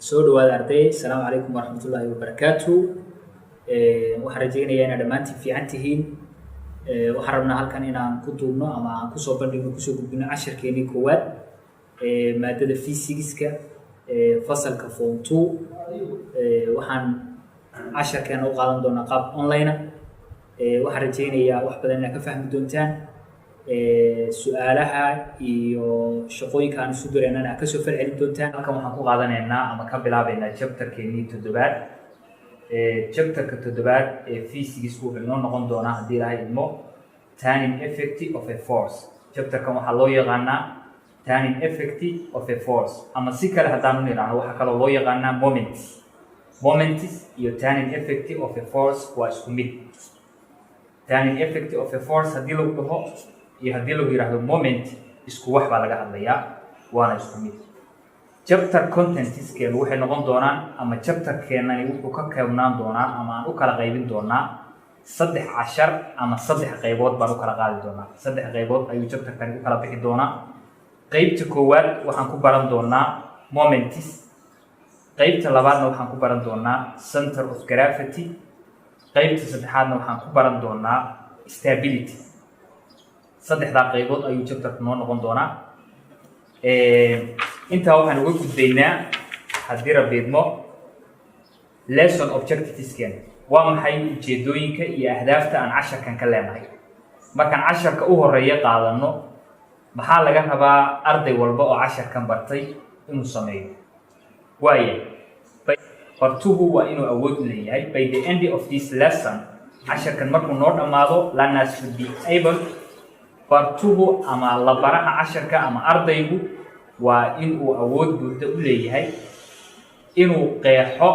soo dhawaada arday assalaamu calaykum waraxmatullaahi wabarakaatu. Waxaan rajaynayaa inaad dhammaantiin fiican tihiin. Waxaan rabnaa halkan inaan ku duubno ama aan kusoo bandhigno kusoo gudbino casharkeenii koowaad maadada physics-ka fasalka form 2. Waxaan casharkeena u qaadan doonaa qaab online. Waxaan rajaynayaa wax badan inaad ka fahmi doontaan. Su'aalaha iyo shaqooyinka aan isu dareennana aad kasoo falcelin doontaan. Halkan waxaan ku qaadanaynaa ama ka bilaabaynaa chapterkeenii toddobaad. Chapterka toddobaad ee physics wuxuu inoo noqon doonaa haddii ilaahay idmo turning effect of a force. Chapterkan waxaa loo yaqaanaa turning effect of a force, ama si kale haddaan u nidhaahno waxaa kaloo loo yaqaanaa moments. Moments iyo turning effect of a force waa isku mid. Turning effect of a force haddii lagu dhaho iyo haddii lagu yiraahdo moment isku wax baa laga hadlayaa, waana isku mid. Chapter contents-keenu waxay noqon doonaan ama chapter-keenani wuxuu ka koobnaan doonaa ama aan u kala qaybin doonaa 3 cashar ama 3 qaybood baan u kala qaadi doonaa. 3 qaybood ayuu chapter-kani u kala bixi doonaa. Qaybta koowaad waxaan ku baran doonaa moments. Qaybta labaadna waxaan ku baran doonaa center of gravity. qaybta saddexaadna waxaan ku baran doonaa stability. 3 qaybood ayuu chapter noo noqon doonaa. Intaa waxaan uga gudbaynaa haddii rabiidmo lesson objectives-keena. Waa maxay ujeedooyinka iyo ahdaafta aan casharkan ka leenahay? Markaan casharka u horeeya qaadano, maxaa laga rabaa arday walba oo casharkan bartay inuu sameeyo? Waayo bartuhu waa inuu awood u leeyahay by the end of this lesson. casharkan markuu noo dhammaado, learners should be able, bartuhu ama la baraha casharka ama ardaygu waa inuu awood buuxda u leeyahay inuu qeexo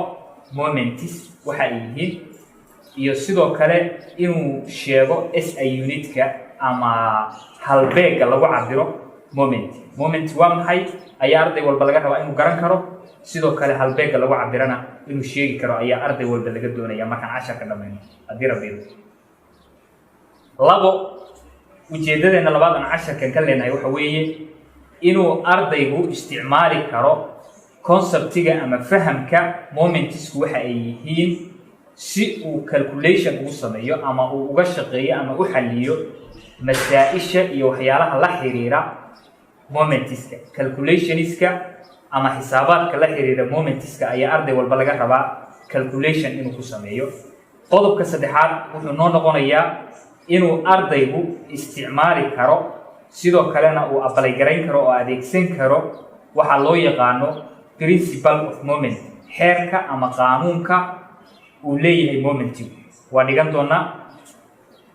moments waxa ay yihiin, iyo sidoo kale inuu sheego SI unit-ka ama halbeega lagu cabiro moment. Moment waa maxay ayaa arday walba laga rabaa inuu garan karo, sidoo kale halbeega lagu cabirana inuu sheegi karo ayaa arday walba laga doonaya markaan casharka dhammayno haddii rabiido. Labo, ujeedadeena labaad aan casharkan ka leenahay waxa weeye inuu ardaygu isticmaali karo conceptiga ama fahamka momentsku waxa ay yihiin si uu calculation ugu sameeyo ama uu uga shaqeeyo ama u xalliyo masaa-isha iyo waxyaalaha la xiriira momentska. Calculationska ama xisaabaadka la xiriira momentska ayaa arday walba laga rabaa calculation inuu ku sameeyo. Qodobka saddexaad wuxuu noo noqonayaa inuu ardaygu isticmaali karo, sidoo kalena uu apply garayn karo oo adeegsan karo waxa loo yaqaano principle of moment, xeerka ama qaanuunka uu leeyahay momentigu. waa dhigan doonaa.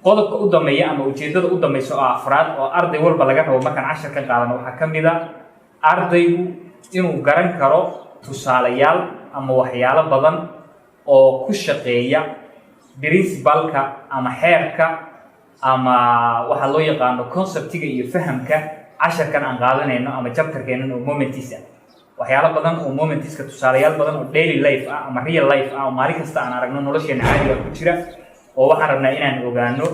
Qodobka u dambeeya ama ujeedada u dambaysa oo afraad oo arday walba laga rabo markaan casharkan qaadano waxaa ka mid ah ardaygu inuu garan karo tusaalayaal ama waxyaalo badan oo ku shaqeeya principle-ka ama xeerka ama waxa loo yaqaano conceptiga iyo fahamka casharkan aan qaadanayno ama chapter-keenan oo moments ah. waxyaalo badan oo momentska, tusaalayaal badan oo daily life ah ama real life ah oo maalin kasta aan aragno nolosheena caadiga ku jira, oo waxaan rabnaa inaan ogaano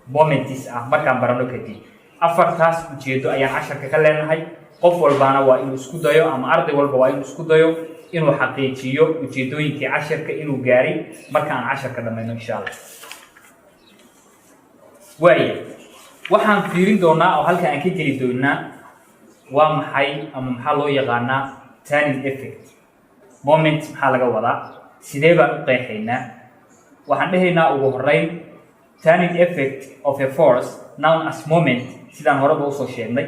moments ah markaan barano kadib. 4taas ujeedo ayaan casharka ka leenahay. qof walbaana waa inuu isku dayo ama arday walba waa inuu isku dayo inuu xaqiijiyo ujeedooyinkii casharka inuu gaaray marka aan casharka dhammayno insha Allah. waayo waxaan fiirin doonaa oo halka aan ka geli doonaa waa maxay ama maxaa loo yaqaanaa turning effect. Moment maxaa laga wadaa? sidee baan u qeexaynaa? waxaan dhahaynaa ugu horeyn turning effect of a force known as moment. sidaan horeba usoo sheegnay,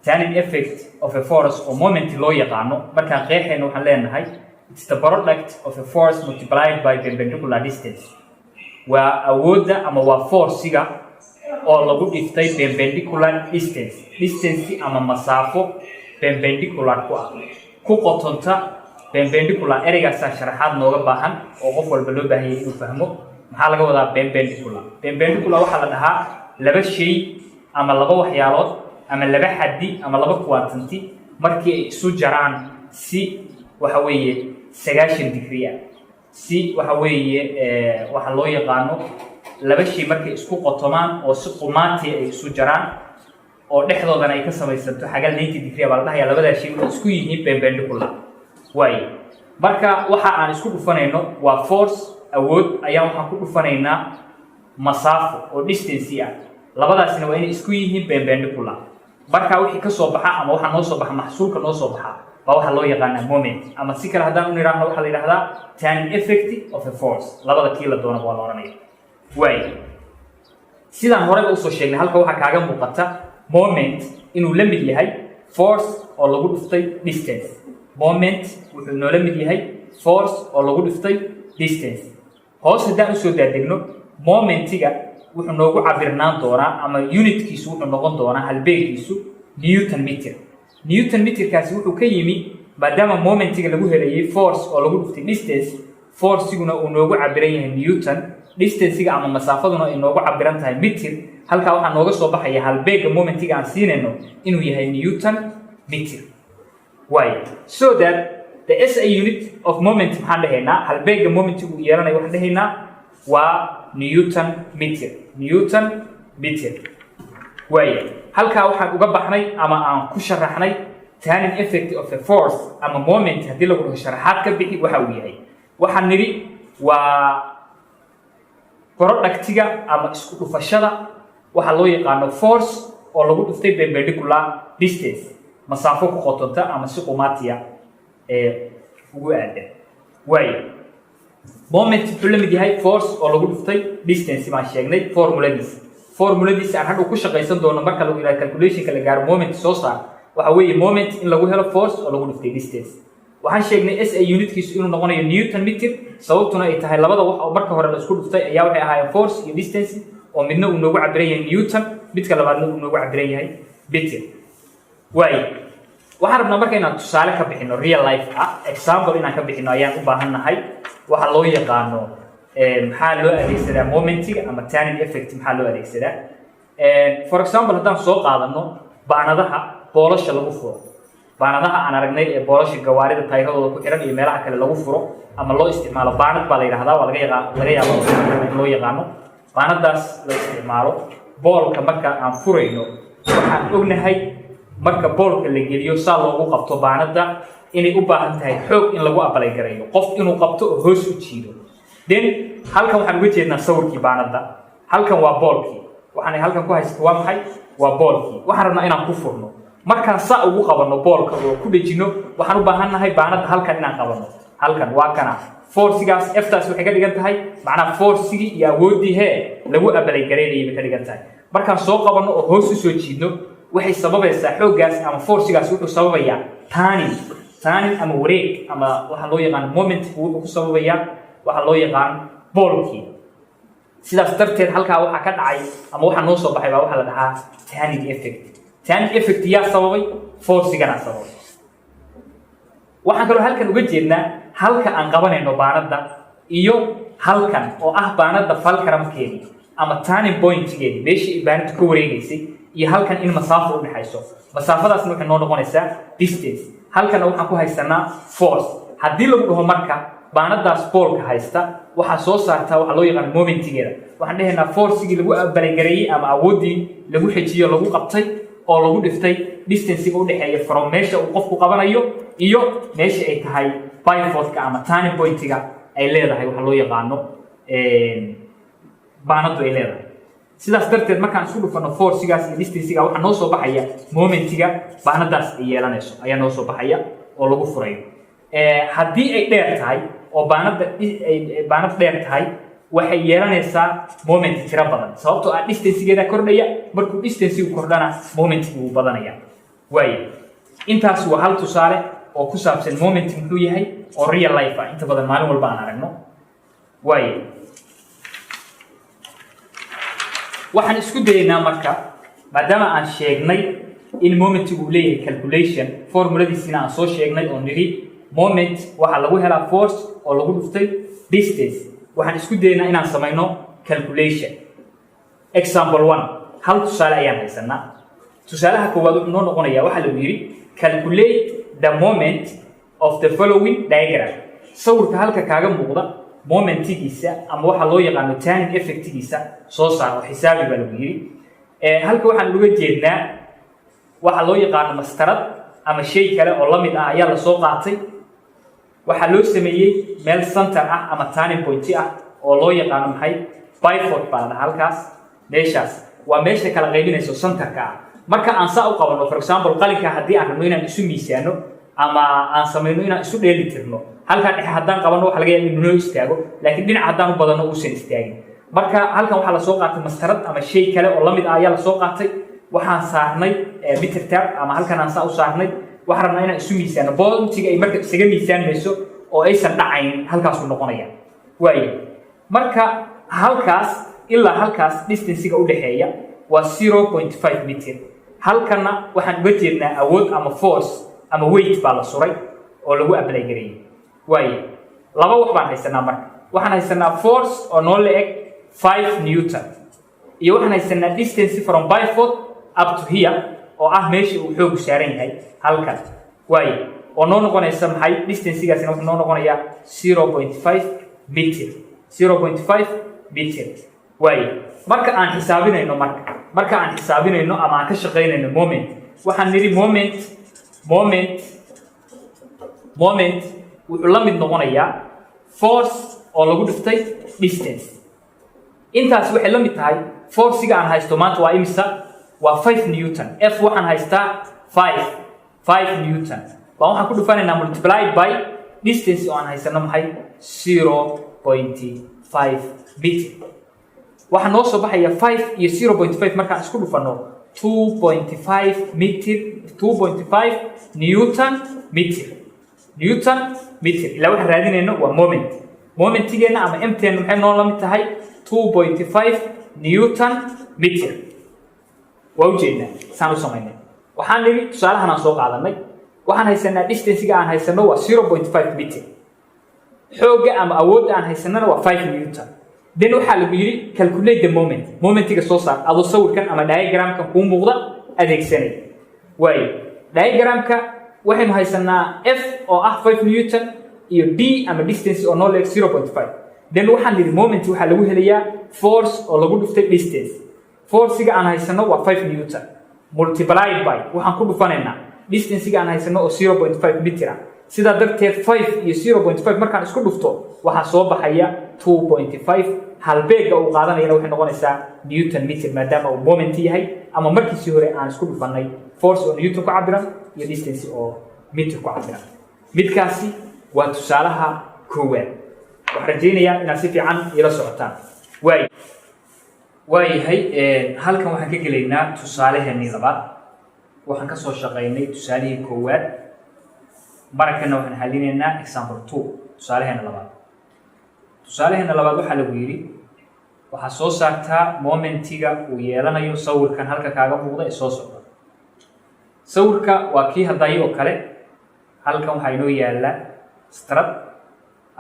turning effect of a force oo moment loo yaqaano markaan qeexayno waxaan leenahay it's the product of a force multiplied by perpendicular distance. waa awoodda ama waa force-ga oo lagu dhiftay perpendicular distance ama masaafo perpendicular ku qotonta perpendicular. ereygaasa sharaxaad nooga baahan oo qof walba loo baahan yahay inuu fahmo. maxaa laga wadaa perpendicular? Perpendicular waxaa la dhahaa laba shay ama laba waxyaalood ama laba xaddi ama laba quantity markii ay isu jaraan si waxa weeye 90 degree ah. si waxa weeye waxa loo yaqaano laba shay markay isku qotomaan oo si qumaati ay isu jaraan oo dhexdoodana ay ka samaysanto xagal 90 degree baa la dhahayaa labada shay oo isku yihiin perpendicular. waayo marka waxa aan isku dhufanayno waa force awood ayaa waxaan ku dhufanaynaa masaafo oo distance ah labadaasina waa inay isku yihiin perpendicular marka wixii ka soo baxa ama waxa noo soo baxa maxsuulka noo soo baxa waa waxa loo yaqaan moment ama si kale hadaan u niraahdo waxa la yiraahdaa turning effect of a force labada kii la doono waa la oranaya way sidaan hore u soo sheegnay halka waxa kaaga muuqata moment inuu la mid yahay force oo lagu dhuftay distance moment wuxuu noo la mid yahay force oo lagu dhuftay distance hoos hadaan u soo daadegno momentiga wuxuu noogu cabirnaan doonaa ama unitkiisu wuxuu noqon doonaa halbeegiisu newton meter newton meterkaasi wuxuu ka yimi maadaama momentiga lagu helayay force oo lagu dhuftay distance forciguna uu noogu cabiran yahay newton distancega ama masaafaduna ay noogu cabiran tahay meter halka waxa nooga soo baxaya halbeega momentiga aan siinayno inuu yahay newton meter why so that the SI unit of moment maxaan dhahaynaa halbeega momentigu uu yeelanayo waxaan dhahaynaa waa newton meter way halka waxaan uga baxnay ama aan ku sharaxnay turning effect of a force ama moment hadii lagu dhaho sharaxaad ka bixi waxa uu yahay waxaan niri waa productiga ama isku dhufashada waxa loo yaqaan force oo lagu dhuftay perpendicular distance masaafo ku qotonta ama si qumaatiya ugu aadan way moment wuxuu la mid yahay force oo lagu dhuftay distance baan sheegnay formuladiisa aan hadhow ku shaqaysan doono marka lagu ilaa calculationka la gaaro moment soo saar waxa weeye moment in lagu helo force oo lagu dhuftay distance waxaan sheegnay SI unitkiisu inuu noqonayo newton meter sababtuna ay tahay labada wax oo marka hore la isku dhuftay ayaa waxay ahaayeen force iyo distance oo midna uu noogu cabiran yahay newton midka labaadna uu noogu cabiran yahay meter way waxaan rabnaa marka inaan tusaale ka bixino real life example inaan ka bixino ayaan u baahanahay waxa loo yaqaano maxaa loo adeegsadaa momentiga ama turning effect maxaa loo adeegsadaa for example haddaan soo qaadano baanadaha boolasha lagu furo baanadaha aan aragnay ee boolasha gawaarida tayradooda ku xiran iyo meelaha kale lagu furo ama loo isticmaalo baanad baa la yiraahdaa waa laga yaabo in loo yaqaano baanadaas la isticmaalo boolka marka aan furayno waxaan ognahay marka boolka la geliyo saa loogu qabto baanada inay u baahan tahay xoog in lagu apply gareeyo qof inuu qabto oo hoos u jiido then halkan waxaan uga jeednaa sawirkii baanada halkan waa boolkii waxaan halkan ku haysto waa maxay waa boolkii waxaan rabnaa inaan ku furno markaan saa ugu qabano boolka oo ku dhejino waxaan u baahannahay baanada halkan inaan qabano halkan waa kana forcigaas F-taas waxay ka dhigan tahay macnaha forcigii iyo awoodii lagu apply gareeyay ka dhigan tahay markaan soo qabano oo hoos u soo jiidno waxay sababaysaa xooggaas ama forcigaas wuxuu sababayaa turning ama wareeg ama waxa loo yaqaan moment wuxuu ku sababayaa waxa loo yaqaan boolkii sidaas darteed halkaa waxa ka dhacay ama waxa noo soo baxay baa waxa la dhahaa turning effect yaa sababay forcigana sababay waxaan kaloo halkan uga jeednaa halka aan qabanayno baanada iyo halkan oo ah baanada fulcrumkeedii ama turning pointkeedii meeshii baanadu ka wareegaysay iyo halkan in masaafo u dhaxayso masaafadaasna waxay noo noqonaysaa distance halkan waxaan ku haysanaa force haddii lagu dhaho marka baanadaas boolka haysta waxaa soo saartaa waxa loo yaqaan momentigeeda waxaan dhahaynaa forcigii lagu abbalagareeyay ama awoodii lagu xejiyo lagu qabtay oo lagu dhiftay distancega u dhaxeeya from meesha uu qofku qabanayo iyo meesha ay tahay pivotka ama turning pointiga ay leedahay waxa loo yaqaano baanadu ay leedahay sidaas darteed markaan isku dhufano forcigaas iyo distancega waxa noo soo baxaya momentiga baanadaas ay yeelanayso ayaa noo soo baxaya oo lagu furayo haddii ay dheer tahay oo baanad dheer tahay waxay yeelanaysaa moment tiro badan sababtoo ah distancegeeda kordhaya markuu distancegu kordhana momentigu wuu badanaya waayo intaas waa hal tusaale oo ku saabsan moment muxuu yahay oo real life inta badan maalin walba aan aragno waayo waxaan isku dayaynaa marka maadaama aan sheegnay in momentigu uu leeyahay calculation formuladiisina aan soo sheegnay oo niri moment waxaa lagu helaa force oo lagu dhuftay distance waxaan isku dayaynaa inaan samayno calculation example 1 hal tusaale ayaan haysanaa tusaalaha koowaad wuxuu noo noqonayaa waxaa lagu yiri calculate the moment of the following diagram sawirka halka kaaga muuqda momentigiisa ama waxa loo yaqaan turning effectigiisa soo saar oo xisaabi baa lagu yiri halka waxaan uga jeednaa waxa loo yaqaan mastarad ama shay kale oo la mid ah ayaa la soo qaatay waxaa loo sameeyey meel center ah ama turning point ah oo loo yaqaano maxay pivot baa la halkaas meeshaas waa meesha kala qaybinayso centerka ah marka aan saa u qabano for example qalinka haddii aan rabno inaan isu miisaano ama aan samayno inaan isu dheeli tirno halkan dhexe haddaan qabano waxa laga yaabaa inuu noo istaago laakiin dhinac haddaan u badano uusan istaagin marka halkan waxaa la soo qaatay mastarad ama shay kale oo lamid ah ayaa la soo qaatay waxaan saarnay meter tab ama halkan aan saa u saarnay waxaan rabnaa inaan isu miisaano boontiga ay marka isaga miisaanmayso oo aysan dhacayn halkaas uu noqonaya waayo marka halkaas ilaa halkaas distance-ga u dhaxeeya waa 0.5 meter halkana waxaan uga jeednaa awood ama force ama weight baa la suray oo lagu apply gareeyay waayo laba wax baan haysanaa marka waxaan haysanaa force oo noo leeg 5 newton iyo waxaan haysanaa distance from pivot up to here oo ah meesha uu xoogu saaran yahay halkan waayo oo noo noqonaysa maxay distance-gaasina wuxuu noo noqonayaa 0.5 meter 0.5 meter waayo marka aan xisaabinayno marka aan xisaabinayno ama aan ka shaqaynayno moment waxaan niri moment wuxuu la mid noqonayaa force oo lagu dhiftay distance intaas waxay la mid tahay force-ga aan haysto maanta waa imisa waa 5 newton f waxaan haystaa 5 newton baa waxaan ku dhufanaynaa multiplied by distance oo aan haysano maxay 0.5 meter waxaa noo soo baxaya 5 iyo 0.5 markaan isku dhufano 2.5 meter 2.5 newton meter ilaa waxaan raadinayno waa momentigeena ama mteena maxay noo la mid tahay 2.5 newton meter waa ujeednaa saan u samaynay waxaan nidhi tusaalahan aan soo qaadanay waxaan haysanaa distance-ga aan haysano waa 0.5 meter xoogga ama awoodda aan haysanana waa 5 newton then waxaa lagu yidhi calculate the momentiga soo saar adoo sawirkan ama diagramkan kuu muuqda adeegsanay waayo diagramka waxaynu haysanaa f oo ah 5 newton iyo d ama distance oo noo leeg 0.5 then waxaan nidhi moment waxaa lagu helayaa force oo lagu dhuftay distance force-ga aan haysano waa 5 newton multiplied by waxaan ku dhufanaynaa distance-ga aan haysano oo 0.5 meter ah sidaa darteed 5 iyo 0.5 markaan isku dhufto waxaa soo baxaya 2.5 halbeega uu qaadanayana waxay noqonaysaa newton meter maadaama uu moment yahay ama markiisii hore aan isku dhufanay force oo newton ku cabiran iyo distance oo meter ku cabiran midkaasi waa tusaalaha koowaad waxaan rajaynayaa inaad si fiican ila socotaan waayahay halkan waxaan ka gelaynaa tusaaleheenii labaad waxaan kasoo shaqaynay tusaalihii koowaad markana waxaan xalinaynaa example 2 tusaalaheena labaad waxaa lagu yidhi waxaa soo saartaa momentiga uu yeelanayo sawirkan halka kaaga muuqda ee soo socda sawirka waa kii haddayo oo kale halkan waxaa inoo yaala strad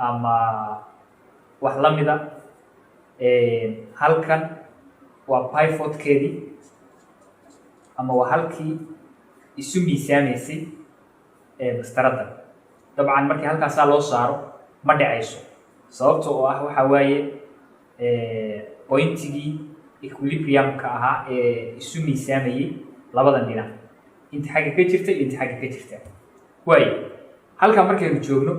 ama wax la mida halkan waa pivotkeedii ama waa halkii isu miisaamaysay mastarada dabcan markii halkaasaa loo saaro ma dhacayso sababta oo ah waxaa waaye pointigii equilibriumka ahaa ee isu miisaamayay labadan dhinac inta xagga ka jirta iyo inta xagga ka jirta waayo halkan markaynu joogno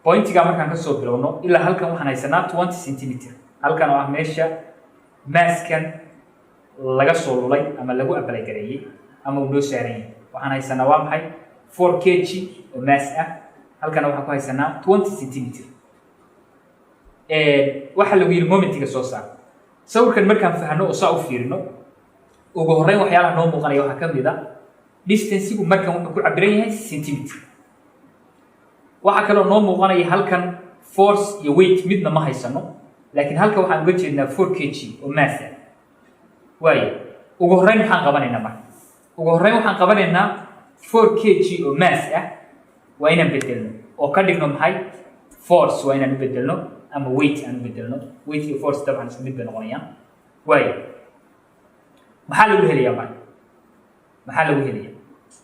pointiga markaan kasoo bilowno ilaa halkan waxaan haysanaa 20 centimeter halkan oo ah meesha maaskan laga soo lulay ama lagu apply gareeyay ama uu noo saaran yahay waxaan haysanaa waa maxay 4 kg oo mass ah halkana waxaan ku haysanaa 20 centimeter waxaa lagu yidhi momentiga soo saar sawirkan markaan fahno oo saa u fiirino ugu horreyn waxyaalaha noo muuqanaya waxaa ka mid a distance-igu markan wuxuu ku cabiran yahay centimeter waxaa kaloo noo muuqanaya halkan force iyo weight midna ma haysano laakiin halkan waxaan uga jeednaa 4 kg oo mass ah waayo ugu horreyn maxaan qabanaynaa marka ugu horreyn waxaan qabanaynaa 4 kg oo mass ah waa inaan bedelno oo ka dhigno maxay force waa inaan u bedelno ama weight aan u bedelno weight iyo force dabcan isku mid bay noqonayaan waayo maxaa lagu helayaa marka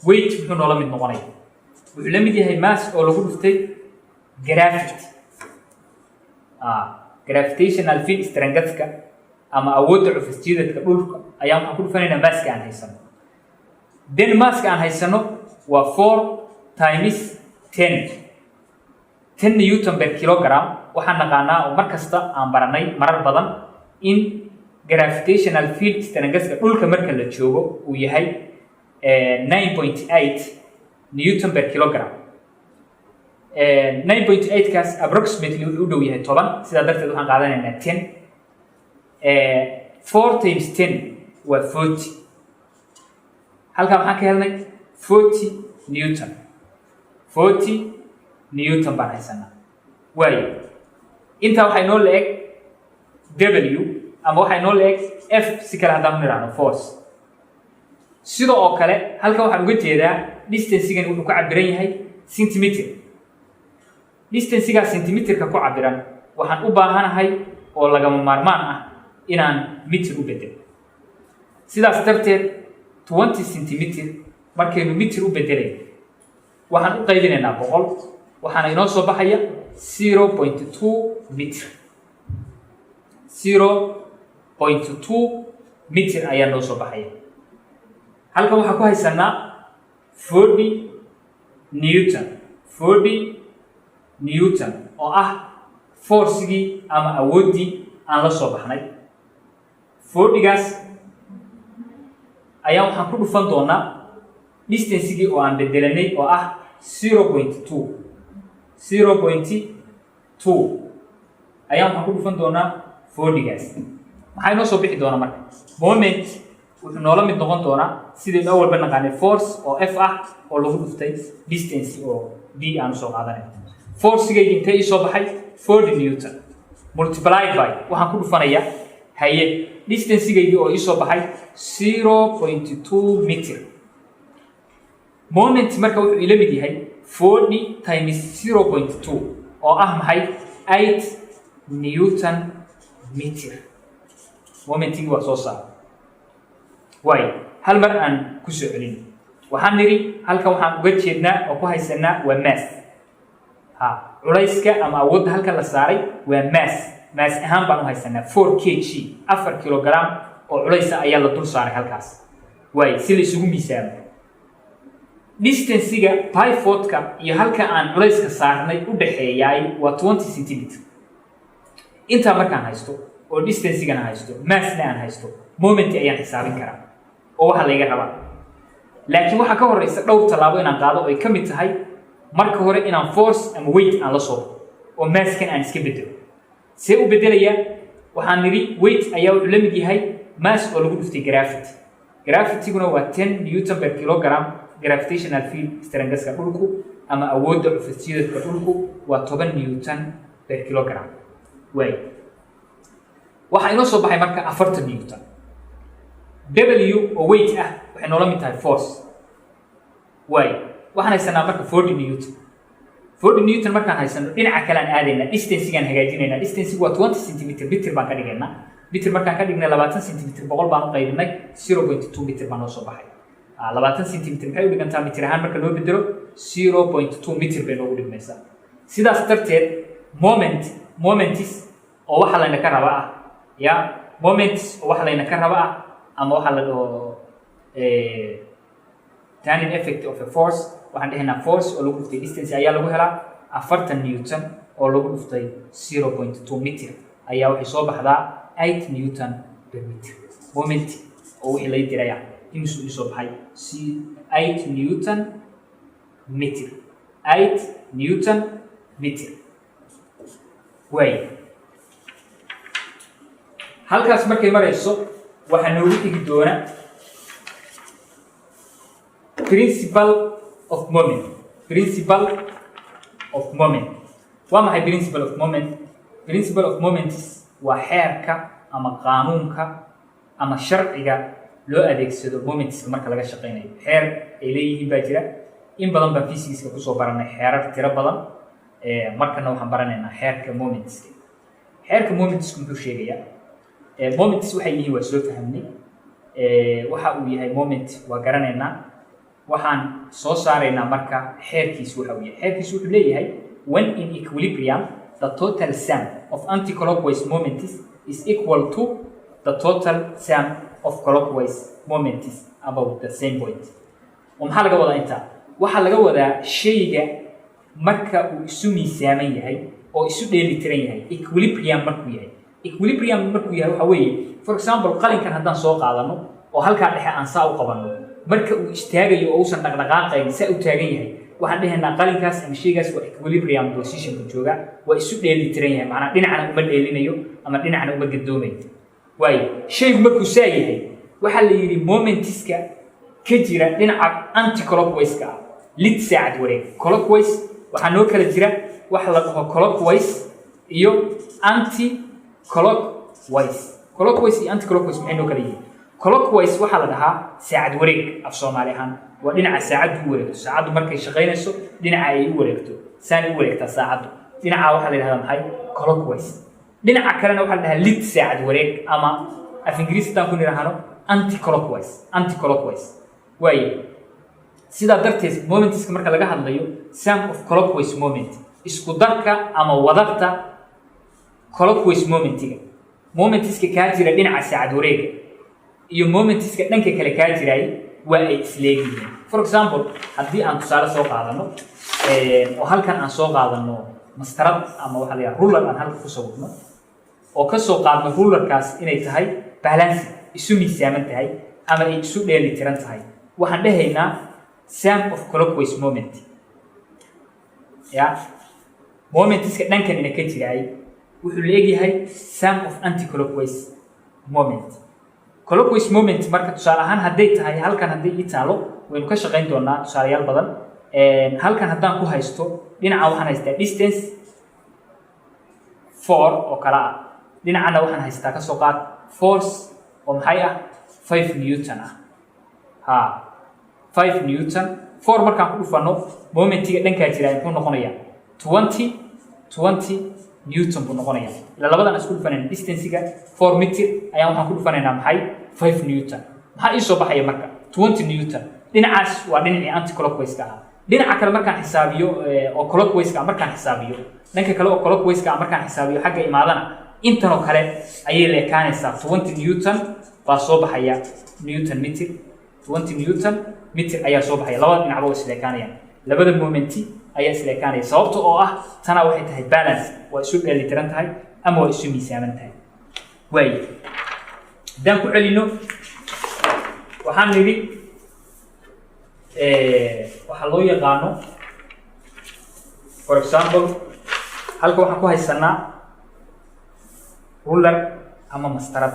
weight muxuu noola mid noqonaya wuxuu la mid yahay mass oo lagu dhuftay gravity gravitational field strength-ka ama awoodda cufisjiidadka dhulka ayaan waxaan ku dhufanaynaa masska aan haysano then masska aan haysano waa 4 times 10 10 newton per kilogram waxaan naqaanaa oo markasta aan baranay marar badan in gravitational field strength-ka dhulka marka la joogo uu yahay 9.8 newton per kilogram. 9.8 kaas approximately wuxuu u dhow yahay 10 sidaa darteed waxaan qaadanaynaa 10 4 times 10 waa 40 halkaa waxaan ka helnay 40 newton 40 newton baan haysanaa waayo intaa waxay noo la-eg w ama waxay noo la-eg f si kale haddaan u nidhaahno force sidoo oo kale halkan waxaan uga jeedaa distancegan wuxuu ku cabiran yahay centimeter distancegaa centimeterka ku cabiran waxaan u baahanahay oo lagama maarmaan ah inaan mitir u bedelo sidaas darteed 20 centimeter markaynu mitir u bedelayno waxaan u qaybinaynaa 100 waxaana inoo soo baxaya 0.2 mitir 0.2 mitir ayaa noo soo baxaya halkan waxaan ku haysanaa 40 newton 40 newton oo ah forcigii ama awooddii aan la soo baxnay 40gaas ayaa waxaan ku dhufan doonaa distancegii oo aan bedelanay oo ah 0.2 ayaa waxaan ku dhufan doonaa 40gaas maxay noo soo bixi doonaa marka moment wuxuu noola mid noqon doonaa sidaynu awalba naqaanay force oo f ah oo lagu dhuftay distance oo d aan soo qaadanay forcigaygi intee ii soo baxay 40 newton multiplied by waxaan ku dhufanayaa haye distancegaygi oo ii soo baxay 0.2 meter moment marka wuxuu ila mid yahay 40 times 0.2 oo ah maxay 8 newton meter momentigii waa soo saaray waayo hal mar aan ku soo celin waxaan nidhi halkan waxaan uga jeednaa oo ku haysanaa waa mass culayska ama awoodda halkan la saaray waa mass ahaan baan u haysanaa 4 kg 4 kilogram oo culaysa ayaa la dul saaray halkaas waayo si la isugu miisaamo distancega pivotka iyo halka aan culayska saarnay u dhaxeeyaay waa 20 centimeter intaa markaan haysto oo distancegana haysto massna aan haysto moment ayaan xisaabin karaa oo waxa layga rabaa laakiin waxaa ka horeysa dhowr tallaabo inaan qaado oo ay ka mid tahay marka hore inaan force ama weight aan la soo oo masskan aan iska bedelo see u bedelayaa waxaan nidhi weight ayaa wuxuu la mid yahay mass oo lagu dhuftay gravityguna waa 10 newton per kilogram gravitational field strength-ka dhulku ama awoodda cufisjiidka dhulku waa 10 newton per kilogram way waxaa inoo soo baxay marka 40 newton w oo weight ah waxay noola mid tahay force way waxaan haysanaa marka 40 newton 40 newton markaan haysano dhinaca kale aan aadaynaa distancegaan hagaajinaynaa distancegu waa 20 centimeter mitir baan ka dhigaynaa mitir markaan ka dhignay 20 centimeter 100 baan u qaybinay 0.2 mitir baan noo soo baxay 20 centimeter maxay u dhigantaa mitir ahaan marka loo bedelo 0.2 mitir bay noogu dhigmaysaa sidaas darteed momentis oo waxa layna ka raba ah ya momentis oo waxa layna ka raba ah ama waxa la dhaho turning effect of a force waxaan dhahaynaa force oo lagu dhuftay distance ayaa lagu helaa 40 newton oo lagu dhuftay 0.2 meter ayaa waxay soo baxdaa 8 newton per meter moment oo wixii lay diraya inuu soo baxay 8 newton meter 8 newton meter way halkaas markay marayso waxaa noogu dhigi doona principle of moment waa maxay principle of moment principle of moments waa xeerka ama qaanuunka ama sharciga loo adeegsado momentska marka laga shaqeynayo xeer ay leeyihiin baa jira in badan baan physics-ka kusoo baranay xeerar tiro badan markana waxaan baranaynaa xeerka momentska momentska muxuu sheegayaa moments waxay yihiin waa soo fahamnay waxa uu yahay moment waa garanaynaa waxaan soo saaraynaa marka xeerkiisu waxa uu yahay xeerkiisu wuxuu leeyahay when in equilibrium the total sum of anti-clockwise moments is equal to the total sum of clockwise moments about the same point maxaa laga wadaa intaa waxaa laga wadaa shayga marka uu isu miisaaman yahay oo isu dheelitiran yahay equilibrium markuu yahay. Equilibrium markuu yahay waxa weeye for example qalinkan haddaan soo qaadano oo halkaa dhexe aan saa u qabanno marka uu istaagayo oo uusan dhaqdhaqaaqayn saa u taagan yahay waxaan dhahaynaa qalinkaas ama shaygaas waa equilibrium positionka jooga waa isu dheelitiran yahay macnaa dhinacna uma dheelinayo ama dhinacna uma gadoomayo. waayo shaygu markuu saa yahay waxaa la yidhi momentiska ka jira dhinaca anti-clockwise-ka ah lid saacad wareeg. clockwise waxaa noo kala jira waxa la dhaho clockwise iyo anti-clockwise. clockwise iyo anti-clockwise maxay noo kala yihiin? clockwise waxaa la dhahaa saacad wareeg af Soomaali ahaan waa dhinaca saacaddu u wareegto. saacaddu markay shaqaynayso dhinaca ay u wareegto saan u wareegtaa saacaddu dhinaca waxaa la yidhahdaa maxay clockwise. dhinaca kalena waxaa la dhahaa lid saacad wareeg ama af Ingiriisi haddaan ku nidhaahno anti-clockwise. waayo sidaa darteed momentiska marka laga hadlayo sum of clockwise moment isku darka ama wadarta clockwise momentiska kaa jira dhinaca saacad wareega iyo momentiska dhanka kale kaa jiray waa ay isleeyihiin. for example haddii aan tusaale soo qaadano oo halkan aan soo qaadano mastarad ama waxa la yidhaha ruler aan halka ku sawirno oo ka soo qaadno rulerkaas inay tahay balance isu miisaaman tahay ama ay isu dheelitiran tahay waxaan dhahaynaa sum of clockwise moment. momentiska dhankan ina ka jiray wuxuu leeyahay sum of anti-clockwise moment. clockwise moment marka tusaale ahaan hadday tahay halkan hadday ii taalo waynu ka shaqayn doonaa tusaalayaal badan. halkan haddaan ku haysto dhinaca waxaan haystaa distance 4 oo kala ah dhinacana waxaan haystaa ka soo qaad force oo maxay ah 5 newton ah 5 newton 4 markaan ku dhufano momentiga dhankaa jira muxuu noqonayaa 20 newton buu noqonayaa. ila labadan isku dhufanayna distancega 4 meter ayaan waxaan ku dhufanaynaa maxay 5 newton. maxaa ii soo baxaya marka 20 newton. dhinacaas waa dhinacii anti-clockwise-ka ah. dhinaca kale markaan xisaabiyo oo clockwise-ka markaan xisaabiyo dhanka kale oo clockwise-ka markaan xisaabiyo xagga imaadana intan oo kale ayay leekaanaysaa 20 newton baa soo baxaya newton meter 20 newton meter ayaa soo baxaya. labada dhinacba waa isleekaanayaan labada momenti ayaa isleekaanaya sababta oo ah tana waxay tahay balance waa isu dheelitiran tahay ama waa isu miisaaman tahay. waayo haddaan ku celino waxaan nidhi waxaa loo yaqaano for example halka waxaan ku haysanaa ruler ama mastarad.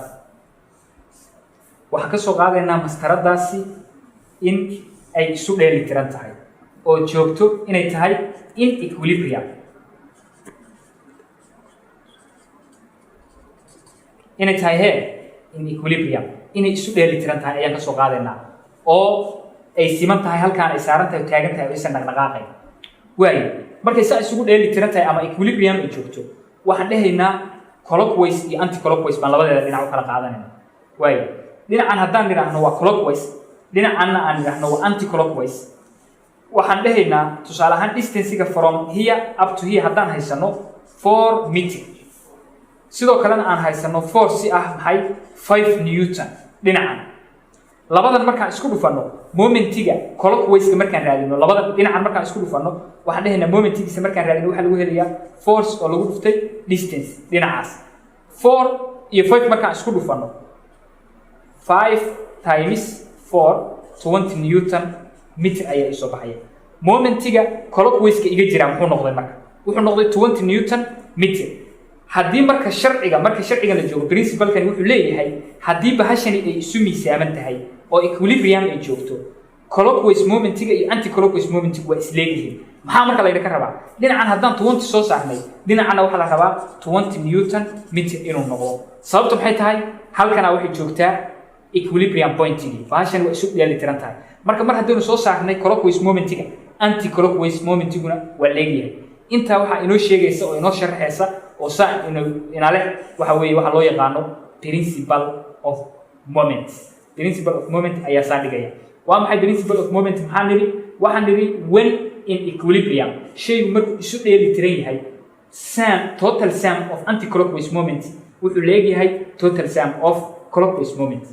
waxaan ka soo qaadaynaa mastaradaasi in ay isu dheelitiran tahay oo joogto inay tahay in equilibrium. inay tahay in equilibrium inay isu dheelitiran tahay ayaan ka soo qaadaynaa oo ay siman tahay halkaan ay saaran tahay taagan tahay aysan dhaqdhaqaaqayn. waayo markay saa isugu dheelitiran tahay ama equilibrium ay joogto waxaan dhahaynaa clockwise iyo anti-clockwise baan labadeeda dhinac u kala qaadanayna. waayo dhinacan haddaan nidhaahno waa clockwise dhinacanna aan nidhaahno waa anti-clockwise waxaan dhahaynaa tusaale ahaan distancega from here up to here haddaan haysano 4 meter sidoo kalena aan haysano force ah maxay 5 newton dhinacan. labadan markaan isku dhufano momentiga clockwise-ka markaan raadino labadan dhinacan markaan isku dhufano waxaan dhahaynaa momentigiisa markaan raadino waxaa lagu helayaa force oo lagu dhuftay distance dhinacaas. 4 iyo 5 markaan isku dhufano 5 times 4 20 newton meter ayaa isoo baxaya. momentiga clockwise-ka iga jira muxuu noqday marka wuxuu noqday 20 newton meter. haddii marka sharciga la joogo principalkani wuxuu leeyahay haddii bahashani ay isu miisaaman tahay oo equilibrium ay joogto clockwise momentiga iyo anti-clockwise momentiga waa isleeyihiin. maxaa marka laydinka rabaa dhinacan haddaan 20 soo saarnay dhinacana waxaa la rabaa 20 newton meter inuu noqdo. sababta maxay tahay halkana waxay joogtaa equilibrium pointigii bahashani waa isu dheelitiran tahay. marka mar haddaynu soo saarnay clockwise momentiga anti-clockwise momentiguna waa leeyahay. intaa waxaa inoo sheegaysa oo inoo sharaxaysa oo saa inale waxa weeye waxa loo yaqaano principle of moment. principle of moment ayaa saa dhigaya. waa maxay principle of moment? maxaan nidhi waxaan nidhi when in equilibrium shaygu markuu isu dheelitiran yahay total sum of anti-clockwise moment wuxuu leeyahay total sum of clockwise moment.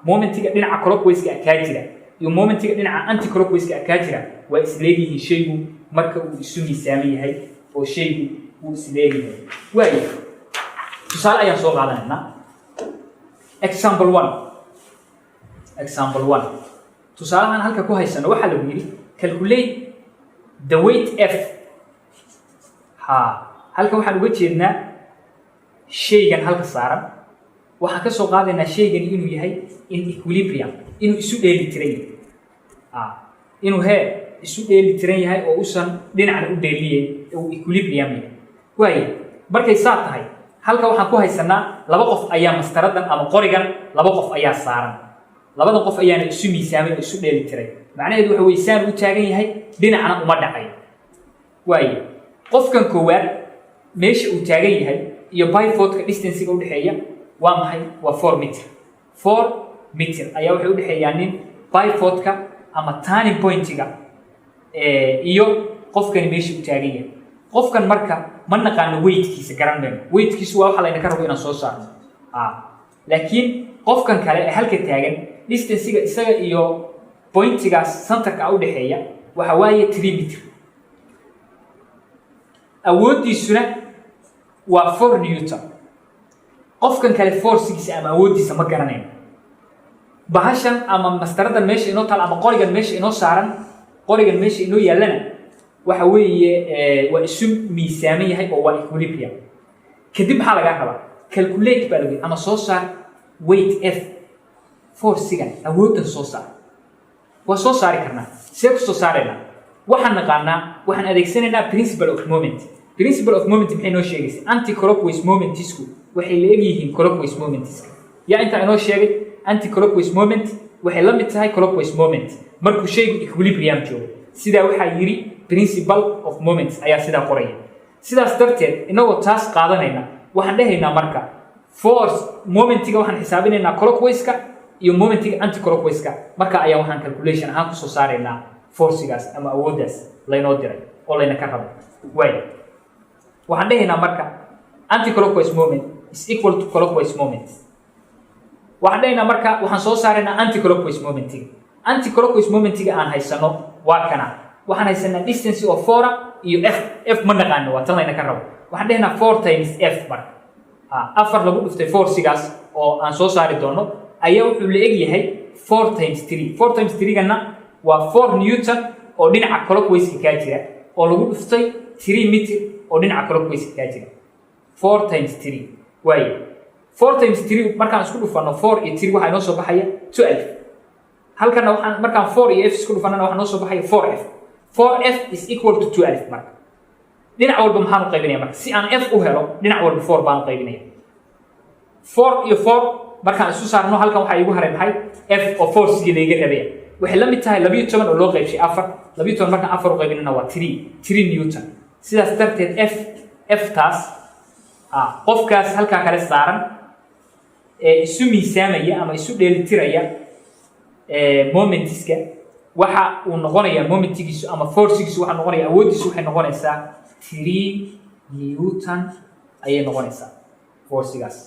momentiga dhinaca clockwise-ka kaa jira iyo momentiga dhinaca anti-clockwise-ka kaa jira waa isleeyihiin shaygu marka uu isu miisaaman yahay oo shaygu uu isleeyahay. waayo tusaale ayaan soo qaadanaynaa. example 1 tusaalahan halka ku haysano waxaa lagu yidhi calculate the weight f. halka waxaan uga jeednaa shaygan halka saaran waxaan ka soo qaadaynaa shaygan inuu yahay in equilibrium, inuu isu dheeli tiran yahay. inuu isu dheeli tiran yahay oo usan dhinacna u dheeliyeyn, uu equilibrium yahay. waayo markay saa tahay halka waxaan ku haysanaa laba qof ayaa mastaradan ama qorigan laba qof ayaa saaran, labada qof ayaana isu miisaamay oo isu dheeli tiray. macnaheedu waxa weeye saan u taagan yahay dhinacna uma dhacay. waayo qofkan koowaad meesha uu taagan yahay iyo pivot-ka distance-ga u dhexeeya waa maxay? waa 4 mitir. 4 mitir ayaa waxay u dhexeeyaan nin pivot-ka ama turning point-ga iyo qofkani meesha uu taagan yahay. qofkan marka ma naqaano weight-kiisa, garanayno weight-kiisu waa waxa layna ka rabo inaan soo saarno. laakiin qofkan kale ee halka taagan distance-ga isaga iyo point-gaas centerka u dhexeeya waxa waaye 3 mitir. awooddiisuna waa 4 newton. qofkan kale force-giisa ama awooddiisa ma garanayno. bahashan ama mastaradan meesha inoo taal ama qorigan meesha inoo saaran, qorigan meesha inoo yaallana waxa weeye waa isu miisaaman yahay oo waa equilibrium. kadib maxaa lagaa rabaa? calculate baa lagu ama soo saar weight f, force-gan awooddan soo saar. waa soo saari karnaa. see ku soo saaraynaa? waxaan naqaanaa, waxaan adeegsanaynaa principle of moment. principle of moment maxay noo sheegaysa? anti-clockwise momentisku waxay la eg yihiin clockwise momentiska. yaa intaa inoo sheegay anti-clockwise moment waxay la mid tahay clockwise moment markuu shaygu equilibrium joogo. sidaa waxaa yidhi principle of moments ayaa sidaa qoraya. sidaas darteed inagoo taas qaadanayna waxaan dhahaynaa marka force momentiga waxaan xisaabinaynaa clockwise-ka iyo momentiga anti-clockwise-ka. marka ayaa waxaan calculation ahaan kusoo saaraynaa force-gaas ama awooddaas laynoo diray oo layna ka rabo. waayo waxaan dhahaynaa marka anti-clockwise moment is equal to clockwise moment. waxaan dhahaynaa marka waxaan soo saaraynaa anti-clockwise momentiga. anti-clockwise momentiga aan haysano waa kana. waxaan haysanaa distance oo 4 iyo f ma naqaano, waa tan layna ka rabo. waxaan dhahaynaa 4 times f marka. afar lagu dhuftay force-gaas oo aan soo saari doono ayaa wuxuu la eg yahay 4 times 3. 4 times 3-gana waa 4 newton oo dhinaca clockwise-ka kaa jira oo lagu dhuftay 3 mitir oo dhinaca clockwise-ka kaa jira. 4 times 3. waayo 4 times 3 markaan isku dhufano 4 iyo 3 waxaa inoo soo baxaya 12. halkana waxaan markaan 4 iyo f isku dhufanana waxaa noo soo baxaya 4f. 4f is equal to 12 marka. dhinac walba maxaan u qaybinaya marka? si aan f u helo dhinac walba 4 baan u qaybinaya. 4 iyo 4 markaan isu saarno halkan waxaa iigu haray maxay? f oo force-gii layga rabaya. waxay la mid tahay 12 oo loo qaybshay 4. 12 markaan 4 u qaybinana waa 3 newton. sidaas darteed f taas qofkaas halkaa kale saaran ee isu miisaamaya ama isu dheelitiraya momentiska waxa uu noqonayaa momentigiisu ama force-giisu waxa noqonaya awooddiisu waxay noqonaysaa 3 newton ayay noqonaysaa force-gaas.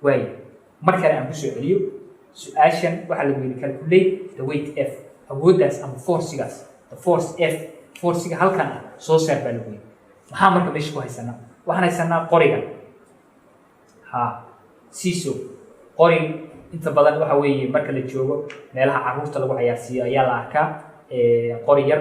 waayo mar kale aan kusoo celiyo su-aashan waxaa lagu yidhi calculate the weight f, awooddaas ama force-gaas, the force f, force-ga halkan soo saar baa lagu yidhi. maxaa marka meesha ku haysanaa? waxaan haysanaa qorigan. siiso qori inta badan waxa weeye marka la joogo meelaha carruurta lagu cayaarsiiyo ayaa la arkaa qori yar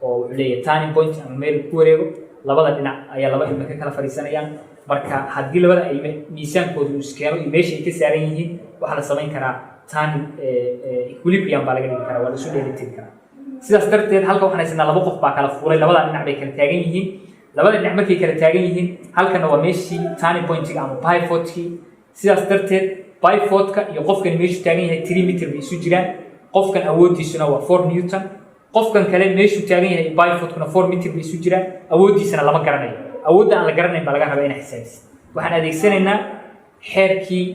oo wuxuu leeyahay turning point ama meel ku wareego. labada dhinac ayaa laba ilmo ka kala fadhiisanayaan. marka haddii labada ay miisaankooda uu iskeeno iyo meesha ay ka saaran yihiin waxaa la samayn karaa turning equilibrium baa laga dhigi karaa, waa la isu dheelitiri karaa. sidaas darteed halka waxaan haysanaa laba qof baa kala fuulay, labada dhinac bay kala taagan yihiin. labada dhinac markay kala taagan yihiin halkana waa meeshii turning point-ga ama pivot-kii. sidaas darteed pivot-ka iyo qofkani meeshuu taagan yahay 3 mitir bay isu jiraan. qofkan awooddiisuna waa 4 newton. qofkan kale meeshuu taagan yahay pivot-kuna 4 mitir bay isu jiraan. awooddiisana lama garanayo. awoodda aan la garanayn baa laga rabaa inaa xisaabisid. waxaan adeegsanaynaa xeerkii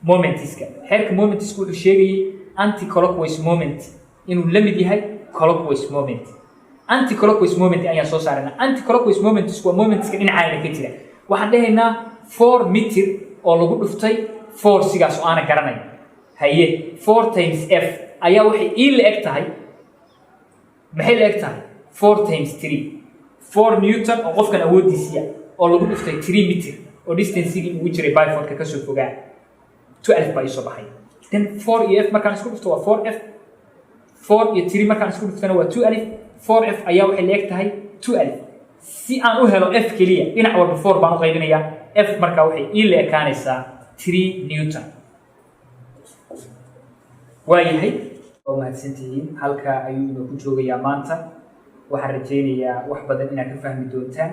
momentiska. xeerka momentiska wuxuu sheegayay anti-clockwise moment inuu la mid yahay clockwise moment. anti-clockwise moment ayaan soo saaraynaa. anti-clockwise momentisku waa momentiska dhinacaana ka jira. waxaan dhahaynaa 4 mitir oo lagu dhuftay force-gaas oo aana garanayn. haye 4 times f ayaa waxay ii la eg tahay maxay la eg tahay 4 times 3 4 newton oo qofkan awoodiisa oo lagu dhiftay 3 meter oo distance-gii ugu jiray byford-ka ka soo fogaa 12 baa isoo baxay then 4 iyo f markaan isku dhifto waa 4f 4 iyo 3 markaan isku dhiftana waa 2 alif 4f ayaa waxay la eg tahay 2 alif si aan u helo f keliya dhinac walba 4 baan u qaybinayaa f markaa waxay ii la ekaanaysaa 3 newton waayahay oo mahadsantihiin halkaa ayuu inoogu joogayaa maanta waxaan rajaynayaa wax badan inaad ka fahmi doontaan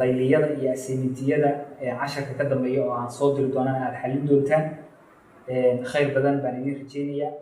layliyada iyo assignmentiyada casharka ka dambeeya oo aan soo diri doonaan aad xallin doontaan khayr badan baan idin rajaynayaa